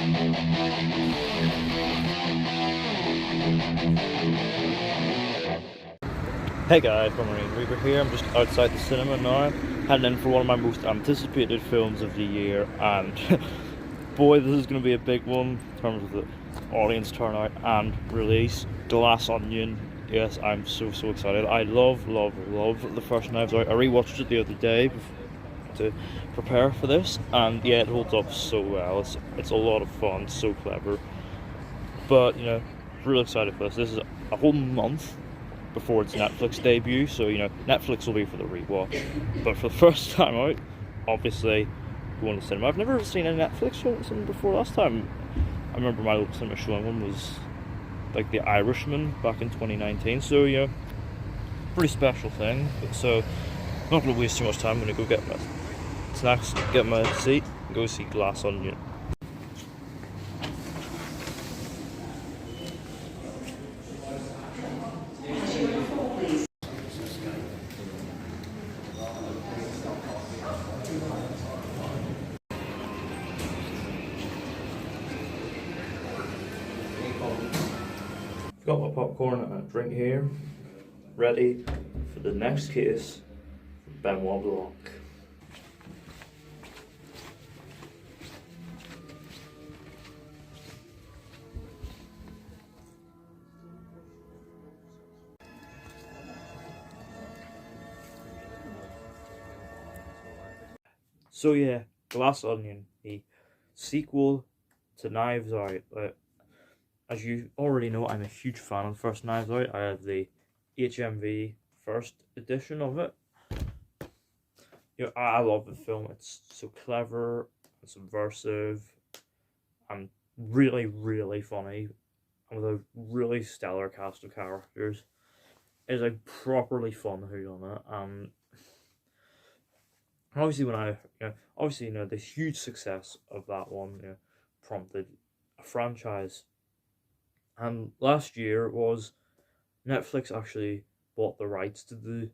Hey guys, I'm Rian Reaver here. I'm just outside the cinema now, heading in for one of my most anticipated films of the year, and boy, this is going to be a big one in terms of the audience turnout and release. Glass Onion. Yes, I'm so excited. I love the first Knives Out. I rewatched it the other day to prepare for this, and yeah, it holds up so well. It's a lot of fun, so clever. But you know, really excited for this. This is a whole month before its Netflix debut, so you know, Netflix will be for the rewatch. But for the first time out, obviously going to the cinema. I've never seen a Netflix film before. Last time I remember my local cinema showing one was like The Irishman back in 2019. So you know, pretty special thing. So not going to waste too much time. I'm going to go get my snacks, get my seat, and go see Glass Onion. Got my popcorn and a drink here, ready for the next case from Benoit Blanc. So yeah, Glass Onion, the sequel to Knives Out. As you already know, I'm a huge fan of the first Knives Out. I have the HMV first edition of it. You know, I love the film. It's so clever and subversive and really funny, and with a really stellar cast of characters. It's a properly fun whodunit. Obviously, the huge success of that one, you know, prompted a franchise. And last year was Netflix actually bought the rights to the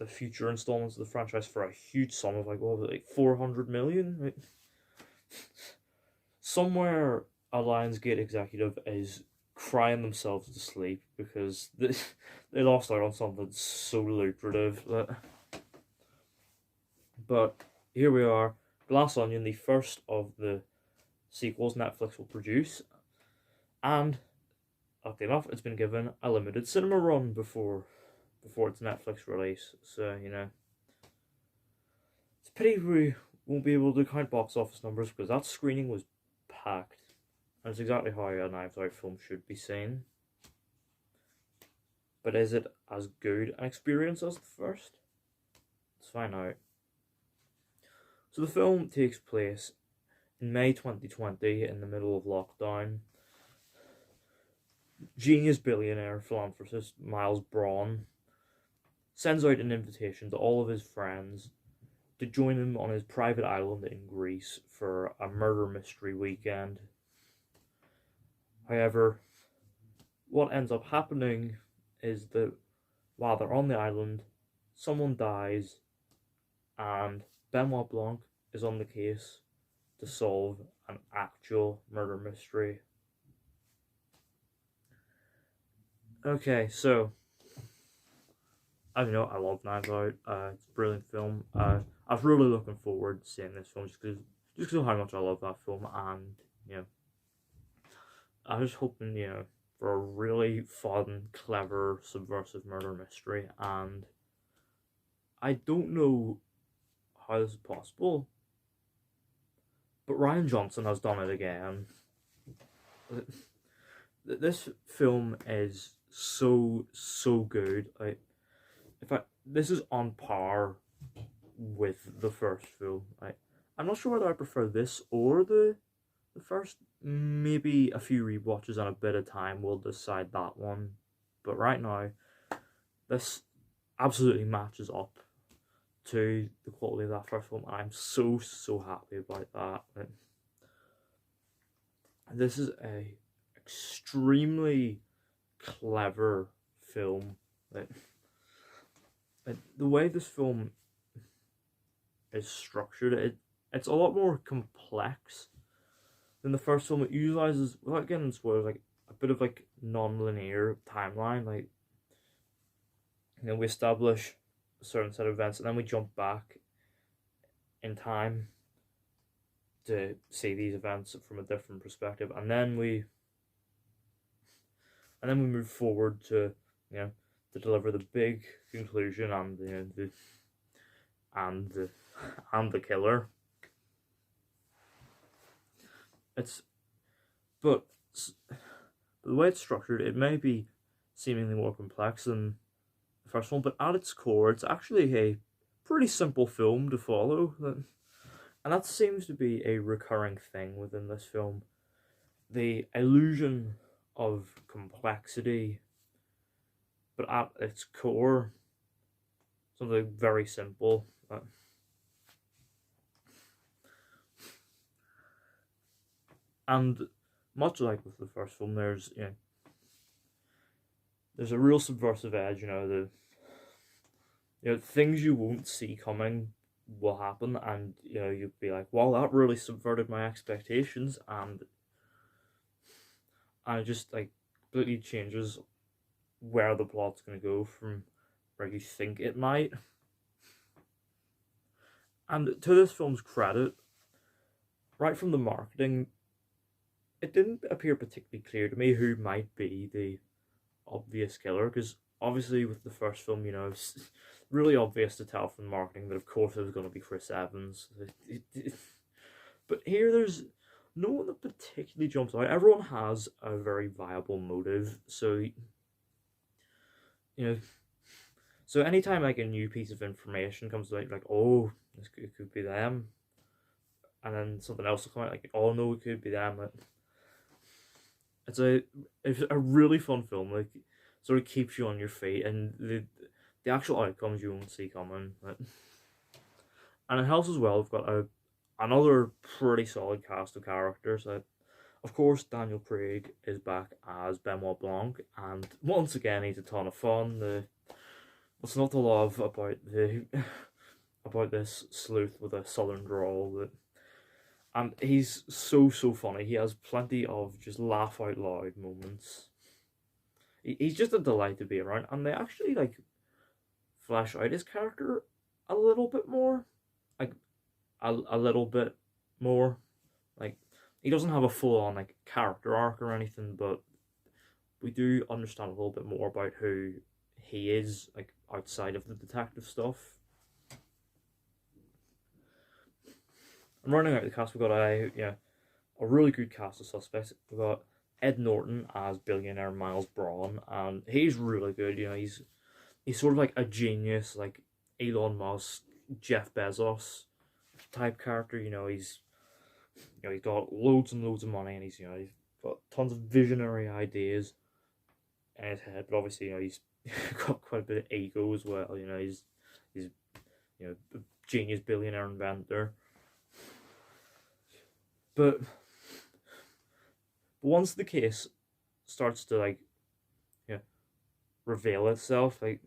future installments of the franchise for a huge sum of like, what was it, like 400 million? Right? Somewhere a Lionsgate executive is crying themselves to sleep because they lost out on something so lucrative. But here we are, Glass Onion, the first of the sequels Netflix will produce. And luckily enough, it's been given a limited cinema run before its Netflix release. So you know, it's a pity we won't be able to count box office numbers because that screening was packed, and it's exactly how a Knives Out film should be seen. But is it as good an experience as the first? Let's find out. So the film takes place in May 2020 in the middle of lockdown. Genius billionaire philanthropist Miles Braun sends out an invitation to all of his friends to join him on his private island in Greece for a murder mystery weekend. However, what ends up happening is that while they're on the island, someone dies, and Benoit Blanc is on the case to solve an actual murder mystery. Okay, so I love Knives Out. It's a brilliant film. I was really looking forward to seeing this film just because of how much I love that film, and you know, I was hoping for a really fun, clever, subversive murder mystery, and I don't know how this is possible, but Rian Johnson has done it again. This film is so good. This is on par with the first film. I'm not sure whether I prefer this or the first. Maybe a few rewatches and a bit of time will decide that one. But right now, this absolutely matches up to the quality of that first film, and I'm so happy about that. This is a extremely clever film. The way this film is structured, it's a lot more complex in the first film it utilizes, without getting into spoilers, like a bit of like non-linear timeline. Like, we establish a certain set of events and then we jump back in time to see these events from a different perspective, and then we move forward to, to deliver the big conclusion and and the and the killer. It's but the way it's structured, it may be seemingly more complex than the first one, but at its core, it's actually a pretty simple film to follow. And that seems to be a recurring thing within this film. The illusion of complexity, but at its core, something very simple. And much like with the first film, there's a real subversive edge. The things you won't see coming will happen, and you'd be like, "Wow, that really subverted my expectations," and it just like completely changes where the plot's gonna go from where you think it might. And to this film's credit, right from the marketing, it didn't appear particularly clear to me who might be the obvious killer, because obviously with the first film, it's really obvious to tell from the marketing that of course it was going to be Chris Evans. But here there's no one that particularly jumps out. Everyone has a very viable motive, so so anytime like a new piece of information comes out, like, oh, it could be them, and then something else will come out, like, oh no, it could be them. It's a really fun film. Like, sort of keeps you on your feet, and the actual outcomes you won't see coming. And it helps as well. We've got another pretty solid cast of characters. Of course, Daniel Craig is back as Benoit Blanc, and once again he's a ton of fun. What's not to love about about this sleuth with a southern drawl? And he's so funny. He has plenty of just laugh out loud moments. He's just a delight to be around, and they actually like flesh out his character a little bit more, like a little bit more. Like, he doesn't have a full on like character arc or anything, but we do understand a little bit more about who he is, like outside of the detective stuff. And running out the cast, we've got a really good cast of suspects. We've got Ed Norton as billionaire Miles Braun, and he's really good. He's sort of like a genius, like Elon Musk, Jeff Bezos type character. He's got loads and loads of money, and he's got tons of visionary ideas in his head. But obviously, he's got quite a bit of ego as well. He's a genius billionaire inventor. But once the case starts to like reveal itself, like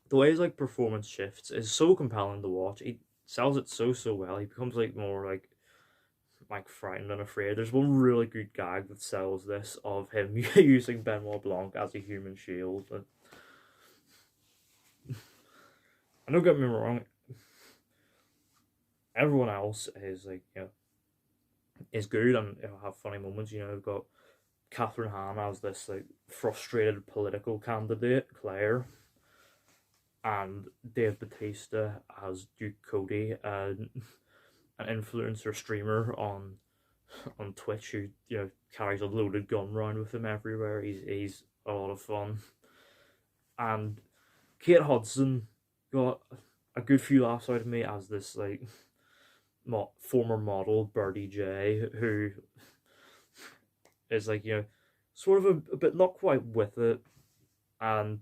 the way his like performance shifts is so compelling to watch. He sells it so well. He becomes like more like frightened and afraid. There's one really good gag that sells this of him using Benoit Blanc as a human shield. And don't get me wrong, everyone else is like is good and have funny moments. We've got Catherine Hahn as this like frustrated political candidate, Claire, and Dave Bautista as Duke Cody, an influencer streamer on Twitch who carries a loaded gun around with him everywhere. He's a lot of fun. And Kate Hudson got a good few laughs out of me as this like former model Birdie J, who is like sort of a bit not quite with it, and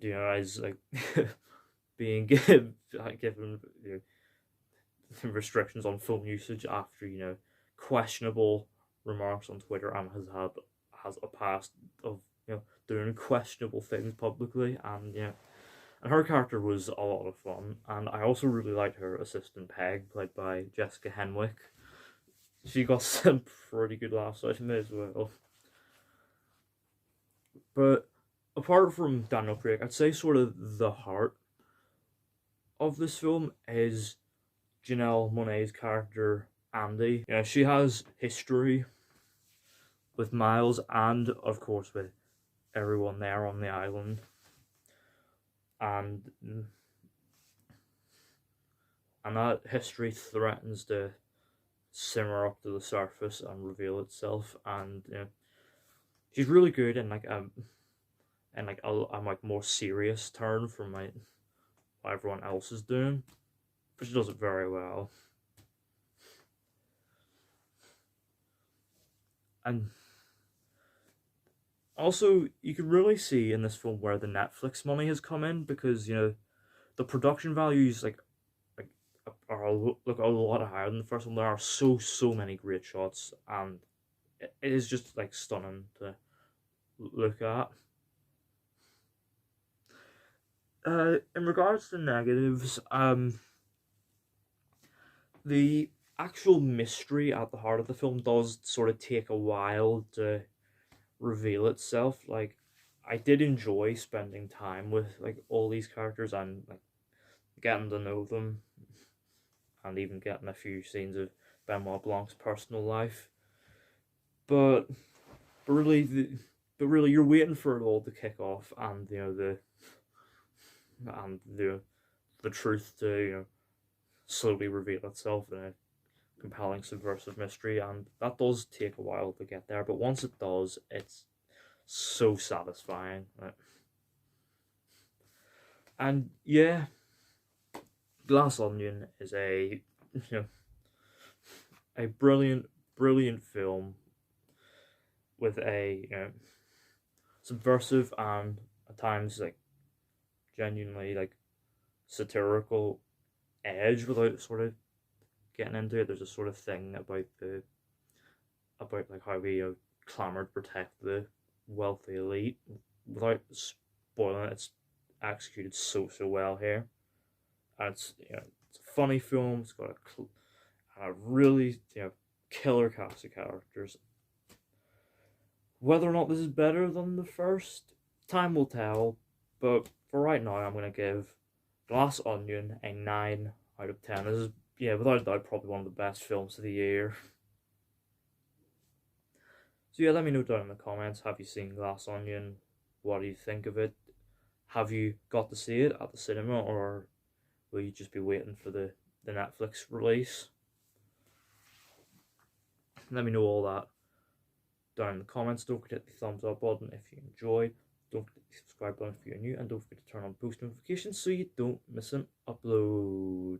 is like being given restrictions on phone usage after questionable remarks on Twitter, and has a past of doing questionable things publicly, and and her character was a lot of fun. And I also really liked her assistant Peg, played by Jessica Henwick. She got some pretty good laughs out of me as well. But apart from Daniel Craig, I'd say sort of the heart of this film is Janelle Monáe's character Andy. You know, she has history with Miles and, of course, with everyone there on the island, and that history threatens to simmer up to the surface and reveal itself. And you know, she's really good in like a more serious turn from what everyone else is doing, but she does it very well. And also, you can really see in this film where the Netflix money has come in, because you know the production values are a lot higher than the first one. There are so many great shots, and it is just like stunning to look at. In regards to negatives, the actual mystery at the heart of the film does sort of take a while to reveal itself. Like, I did enjoy spending time with like all these characters and like getting to know them, and even getting a few scenes of Benoit Blanc's personal life. But really, you're waiting for it all to kick off, and you know the truth to, you know, slowly reveal itself in a compelling subversive mystery, and that does take a while to get there. But once it does, it's so satisfying. And yeah, Glass Onion is a brilliant film with a subversive and at times like genuinely like satirical edge without sort of getting into it. There's a sort of thing about like how we clamor to protect the wealthy elite without spoiling it. It's executed so well here, and it's it's a funny film. It's got a really killer cast of characters. Whether or not this is better than the first, time will tell. But for right now, I'm gonna give Glass Onion a 9 out of 10. This is without a doubt probably one of the best films of the year. So yeah, let me know down in the comments. Have you seen Glass Onion? What do you think of it? Have you got to see it at the cinema, or will you just be waiting for the Netflix release? Let me know all that down in the comments. Don't forget to hit the thumbs up button if you enjoyed. Don't forget the subscribe button if you're new, and don't forget to turn on post notifications so you don't miss an upload.